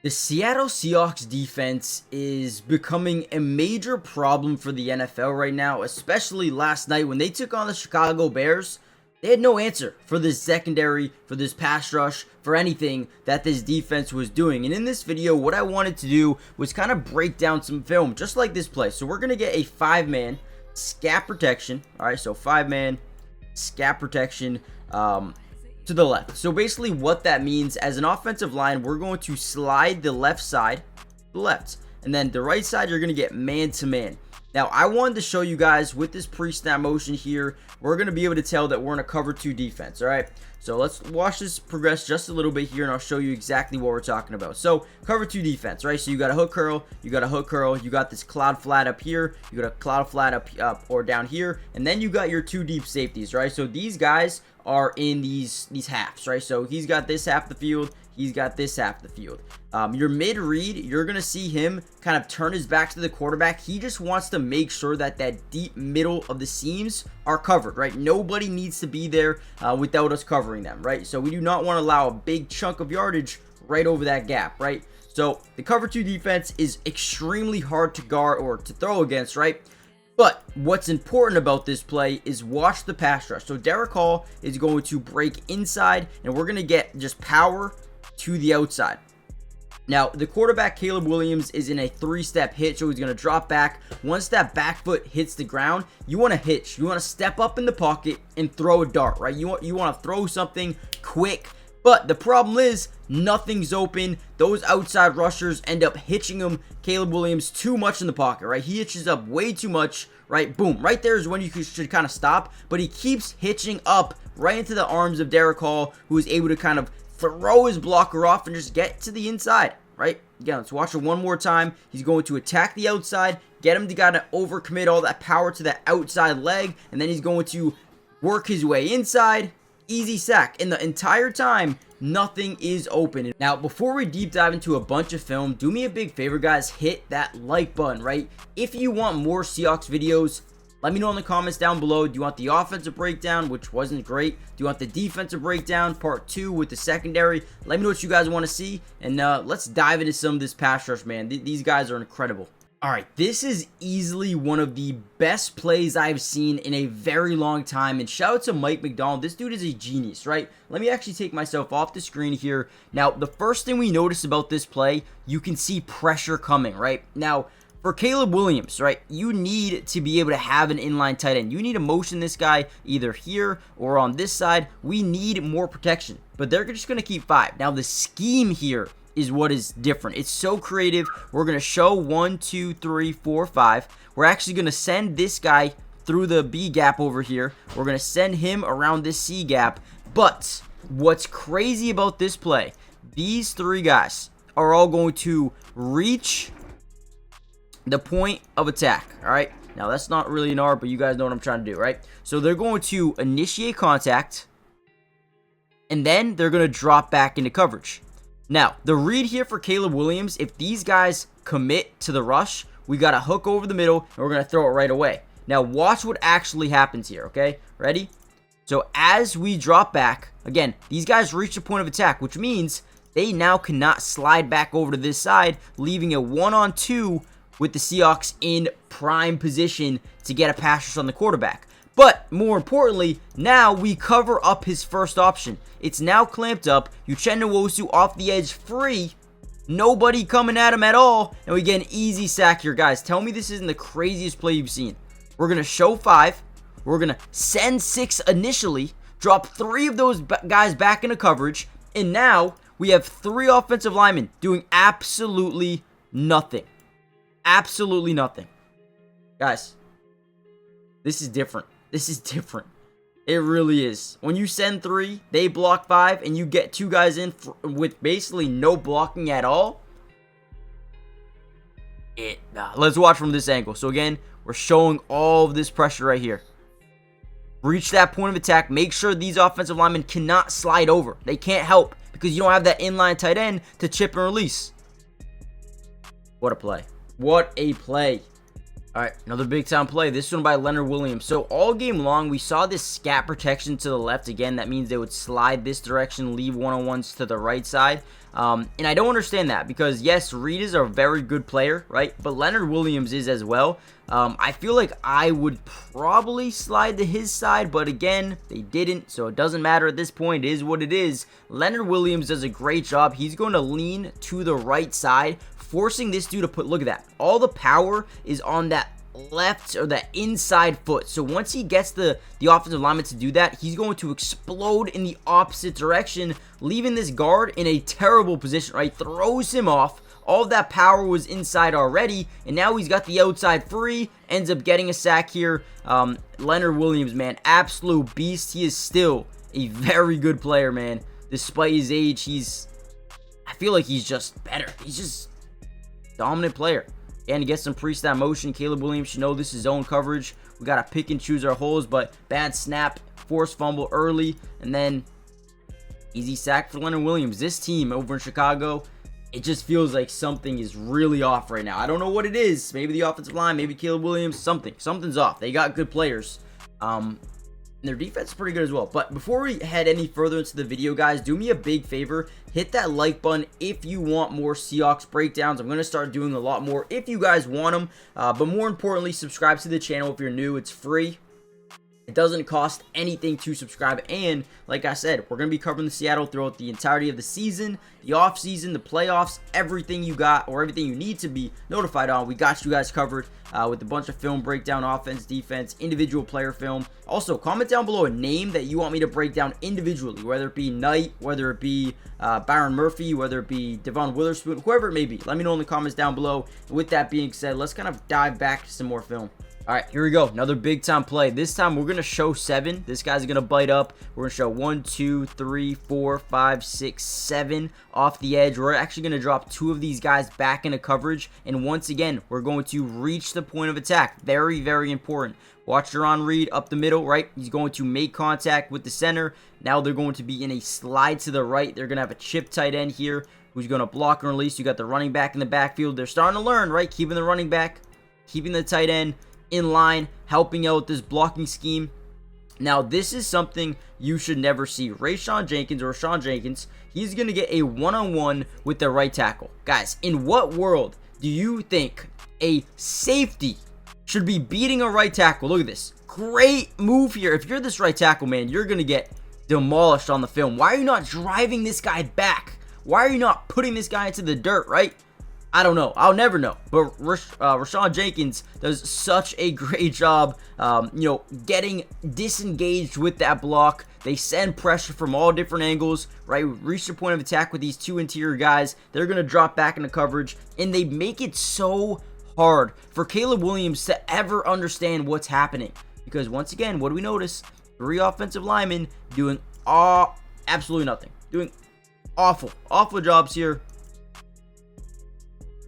The Seattle Seahawks defense is becoming a major problem for the NFL right now, especially last night when they took on the Chicago Bears. They had no answer for this secondary, for this pass rush, for anything that this defense was doing. And in this video, what I wanted to do was kind of break down some film, just like this play. So we're going to get a 5-man scat protection. All right, so 5-man scat protection to the left. So basically what that means, as an offensive line, we're going to slide the left side to the left. And then the right side, you're going to get man-to-man. Now, I wanted to show you guys with this pre-snap motion here, we're going to be able to tell that we're in a cover 2 defense, all right? So let's watch this progress just a little bit here, and I'll show you exactly what we're talking about. So, cover 2 defense, right? So you got a hook curl, you got a hook curl, you got this cloud flat up here, you got a cloud flat up or down here, and then you got your 2 deep safeties, right? So these guys are in these halves, right? So he's got this half the field, he's got this half the field. Your mid read, you're gonna see him kind of turn his back to the quarterback. He just wants to make sure that that deep middle of the seams are covered, right? Nobody needs to be there without us covering them, right? So we do not want to allow a big chunk of yardage right over that gap, right? So the cover 2 defense is extremely hard to guard or to throw against, right? But what's important about this play is watch the pass rush. So Derek Hall is going to break inside, and we're going to get just power to the outside. Now, the quarterback, Caleb Williams, is in a 3-step hitch, so he's going to drop back. Once that back foot hits the ground, you want to hitch. You want to step up in the pocket and throw a dart, right? You want to throw something quick. But the problem is, nothing's open. Those outside rushers end up hitching him, Caleb Williams, too much in the pocket, right? He hitches up way too much, right? Boom. Right there is when you should kind of stop. But he keeps hitching up right into the arms of Derek Hall, who is able to kind of throw his blocker off and just get to the inside, right? Again, let's watch it one more time. He's going to attack the outside, get him to kind of overcommit all that power to that outside leg, and then he's going to work his way inside. Easy sack. And the entire time, nothing is open. Now, before we deep dive into a bunch of film, do me a big favor, guys. Hit that like button, right? If you want more Seahawks videos, let me know in the comments down below. Do you want the offensive breakdown, which wasn't great? Do you want the defensive breakdown, part 2 with the secondary? Let me know what you guys want to see, and let's dive into some of this pass rush, man. These guys are incredible. All right, this is easily one of the best plays I've seen in a very long time, and shout out to Mike McDonald. This dude is a genius, right? Let me actually take myself off the screen here. Now, the first thing we notice about this play, you can see pressure coming, right? Now, for Caleb Williams, right, you need to be able to have an inline tight end. You need to motion this guy either here or on this side. We need more protection, but they're just going to keep 5. Now, the scheme here is what is different. It's so creative. We're going to show 1, 2, 3, 4, 5. We're actually going to send this guy through the B gap over here. We're going to send him around this C gap. But what's crazy about this play, these 3 guys are all going to reach the point of attack, all right? Now, that's not really an art, but you guys know what I'm trying to do, right? So they're going to initiate contact, and then they're going to drop back into coverage. Now, the read here for Caleb Williams, if these guys commit to the rush, we got to hook over the middle, and we're going to throw it right away. Now, watch what actually happens here, okay? Ready? So as we drop back, again, these guys reach the point of attack, which means they now cannot slide back over to this side, leaving a 1-on-2 with the Seahawks in prime position to get a pass rush on the quarterback. But more importantly, now we cover up his first option. It's now clamped up. Uchenna Nwosu off the edge free. Nobody coming at him at all. And we get an easy sack here, guys. Tell me this isn't the craziest play you've seen. We're going to show 5. We're going to send 6 initially. Drop 3 of those guys back into coverage. And now we have 3 offensive linemen doing absolutely nothing. Absolutely nothing. Guys, this is different. This is different. It really is. When you send 3, they block 5, and you get 2 guys in with basically no blocking at all. Let's watch from this angle. So again, we're showing all of this pressure right here. Reach that point of attack. Make sure these offensive linemen cannot slide over. They can't help because you don't have that inline tight end to chip and release. What a play. What a play. All right, another big-time play. This one by Leonard Williams. So all game long, we saw this scat protection to the left. Again, that means they would slide this direction, leave one-on-ones to the right side. And I don't understand that because, yes, Reed is a very good player, right? But Leonard Williams is as well. I feel like I would probably slide to his side, but again, they didn't, so it doesn't matter at this point. It is what it is. Leonard Williams does a great job. He's going to lean to the right side, forcing this dude to put, look at that. All the power is on that left or the inside foot. So once he gets the offensive lineman to do that, he's going to explode in the opposite direction, leaving this guard in a terrible position, right? Throws him off. All of that power was inside already, and now he's got the outside free, ends up getting a sack here. Leonard Williams, man, absolute beast. He is still a very good player, man. Despite his age, I feel like he's just better. He's just a dominant player. And to get some pre-snap motion, Caleb Williams should know this is zone coverage. We got to pick and choose our holes, but bad snap, forced fumble early, and then easy sack for Leonard Williams. This team over in Chicago, it just feels like something is really off right now. I don't know what it is. Maybe the offensive line, maybe Caleb Williams, something's off. They got good players. And their defense is pretty good as well. But before we head any further into the video, guys, do me a big favor. Hit that like button if you want more Seahawks breakdowns. I'm going to start doing a lot more if you guys want them. But more importantly, subscribe to the channel if you're new. It's free. It doesn't cost anything to subscribe, and like I said, we're going to be covering the Seattle throughout the entirety of the season, the offseason, the playoffs, everything you got, or everything you need to be notified on. We got you guys covered with a bunch of film breakdown, offense, defense, individual player film. Also, comment down below a name that you want me to break down individually, whether it be Knight, whether it be Byron Murphy, whether it be Devon Witherspoon, whoever it may be. Let me know in the comments down below. And with that being said, let's kind of dive back to some more film. All right, here we go. Another big time play. This time we're going to show 7. This guy's going to bite up. We're going to show 1, 2, 3, 4, 5, 6, 7 off the edge. We're actually going to drop 2 of these guys back into coverage. And once again, we're going to reach the point of attack. Very, very important. Watch Jerron Reed up the middle, right? He's going to make contact with the center. Now they're going to be in a slide to the right. They're going to have a chip tight end here who's going to block and release. You got the running back in the backfield. They're starting to learn, right? Keeping the running back, keeping the tight end in line, helping out this blocking scheme. Now, this is something you should never see. Rashawn Jenkins, he's going to get a one-on-one with the right tackle. Guys, in what world do you think a safety should be beating a right tackle? Look at this. Great move here. If you're this right tackle, man, you're going to get demolished on the film. Why are you not driving this guy back? Why are you not putting this guy into the dirt, right? I don't know. I'll never know. But Rashawn Jenkins does such a great job, getting disengaged with that block. They send pressure from all different angles, right? Reach the point of attack with these 2 interior guys. They're going to drop back into coverage, and they make it so hard for Caleb Williams to ever understand what's happening. Because once again, what do we notice? 3 offensive linemen doing absolutely nothing. Doing awful jobs here.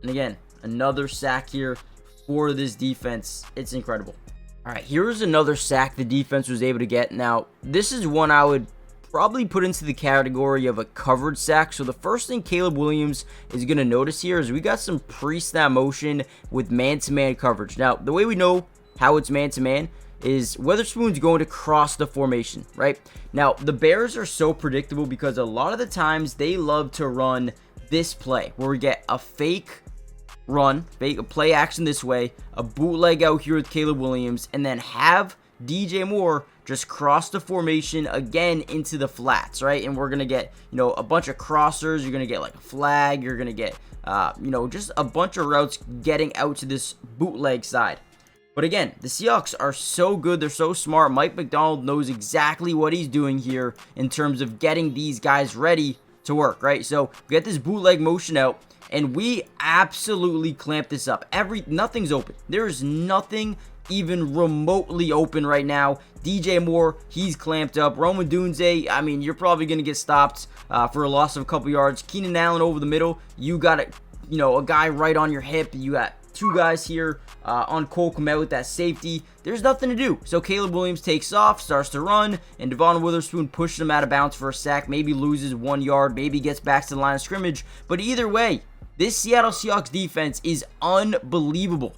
And again, another sack here for this defense. It's incredible. All right, here's another sack the defense was able to get. Now, this is one I would probably put into the category of a covered sack. So the first thing Caleb Williams is going to notice here is we got some pre-snap motion with man-to-man coverage. Now, the way we know how it's man-to-man is Witherspoon's going to cross the formation, right? Now, the Bears are so predictable because a lot of the times they love to run this play where we get a fake run, fake play action this way, a bootleg out here with Caleb Williams, and then have DJ Moore just cross the formation again into the flats, right? And we're going to get, a bunch of crossers. You're going to get like a flag. You're going to get, just a bunch of routes getting out to this bootleg side. But again, the Seahawks are so good. They're so smart. Mike McDonald knows exactly what he's doing here in terms of getting these guys ready to work, right? So we get this bootleg motion out, and we absolutely clamp this up. Nothing's open. There is nothing even remotely open right now. DJ Moore, he's clamped up. Rome Odunze, I mean, you're probably going to get stopped for a loss of a couple yards. Keenan Allen over the middle. You got a guy right on your hip. You got 2 guys here on Cole Kmet with that safety. There's nothing to do. So Caleb Williams takes off, starts to run, and Devon Witherspoon pushes him out of bounds for a sack. Maybe loses 1 yard, maybe gets back to the line of scrimmage. But either way, this Seattle Seahawks defense is unbelievable.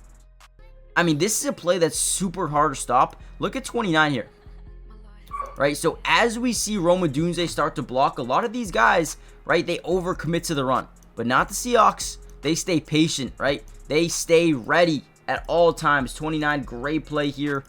I mean, this is a play that's super hard to stop. Look at 29 here. Right, so as we see Rome Odunze start to block, a lot of these guys right? They overcommit to the run. But not the Seahawks. They stay patient, right? They stay ready at all times. 29, great play here.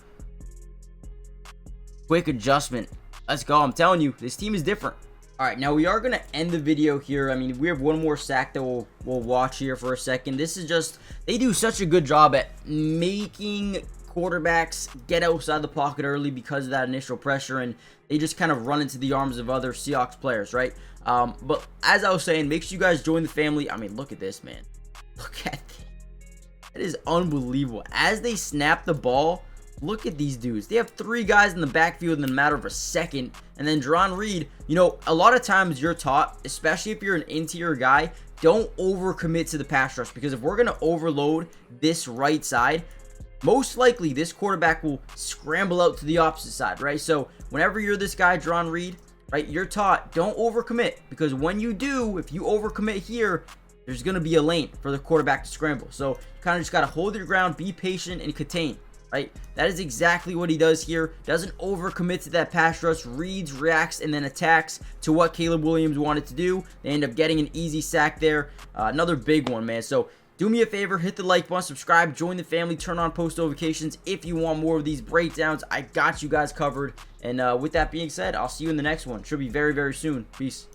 Quick adjustment. Let's go. I'm telling you, this team is different. All right, now we are going to end the video here. I mean, we have one more sack that we'll watch here for a second. This is just, they do such a good job at making quarterbacks get outside the pocket early because of that initial pressure, and they just kind of run into the arms of other Seahawks players, right? But as I was saying, make sure you guys join the family. I mean, look at this, man. Look at this. It is unbelievable. As they snap the ball, look at these dudes. They have 3 guys in the backfield in a matter of a second. And then Jarran Reed, you know, a lot of times you're taught, especially if you're an interior guy, don't overcommit to the pass rush, because if we're going to overload this right side, most likely this quarterback will scramble out to the opposite side, right? So whenever you're this guy, Jarran Reed, right, you're taught, don't overcommit, because when you do, if you overcommit here, there's going to be a lane for the quarterback to scramble. So you kind of just got to hold your ground, be patient, and contain, right? That is exactly what he does here. Doesn't overcommit to that pass rush, reads, reacts, and then attacks to what Caleb Williams wanted to do. They end up getting an easy sack there. Another big one, man. So do me a favor, hit the like button, subscribe, join the family, turn on post notifications if you want more of these breakdowns. I got you guys covered. And with that being said, I'll see you in the next one. Should be very, very soon. Peace.